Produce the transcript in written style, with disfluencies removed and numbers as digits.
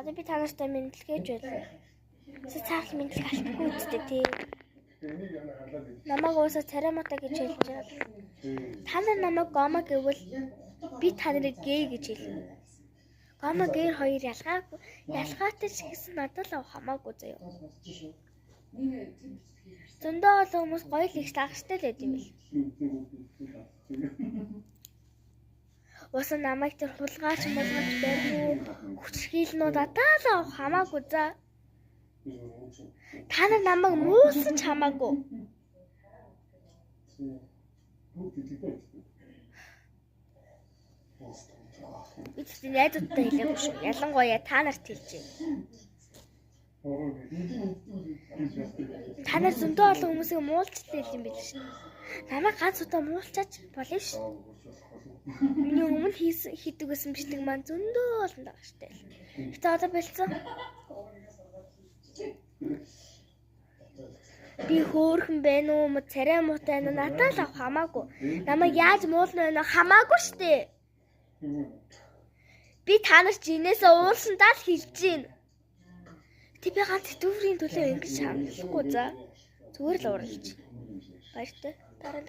Одоо би танартай мэдлэгэж байна. Цааш мэдлэг алдахгүй үстэй тий. Намайг уусаа царамата гэж хэлж байгаа. Та нар намайг гомо гэвэл би та нарыг гээ гэж хэлнэ. Гомо гээр хоёр ялгаатай ч гэсэн надад л хамаагүй заяа. Зөндөө олон хүмүүс гоё л их лагштай л байд юм бэл. Уусаа намайг тэр хулгайч мулгайч байна уу? Хүчрхийлнүүд атаалаа хамаагүй за. Та нар намайг муусан ч хамаагүй. Би чинь найзуудтай хэлээгүй шүү. Ялангуяа та нарт хэлж байна. Та нар зөндөө олон хүмүүсийг муулчтай юм биш шүү. Намайг ганц удаа муулчаач болно шүү. Миний өмнө хийдэг гэсэн бичлэг маань зөндөө олон байгаа шүү дээ. Гэтэ одоо бэлдсэн. Би хөөрхөн байна уу, царай муутай байна уу, надад л хамаагүй. Намайг яаж муулна вэ хамаагүй шүү дээ. Би та нар чинээсээ уулсандаа л хэлж гин. Тэг би ганц дүүрийн төлөө ингэж шаналхгүй за. Зүгээр л уралж. Баяртай. Дараа нь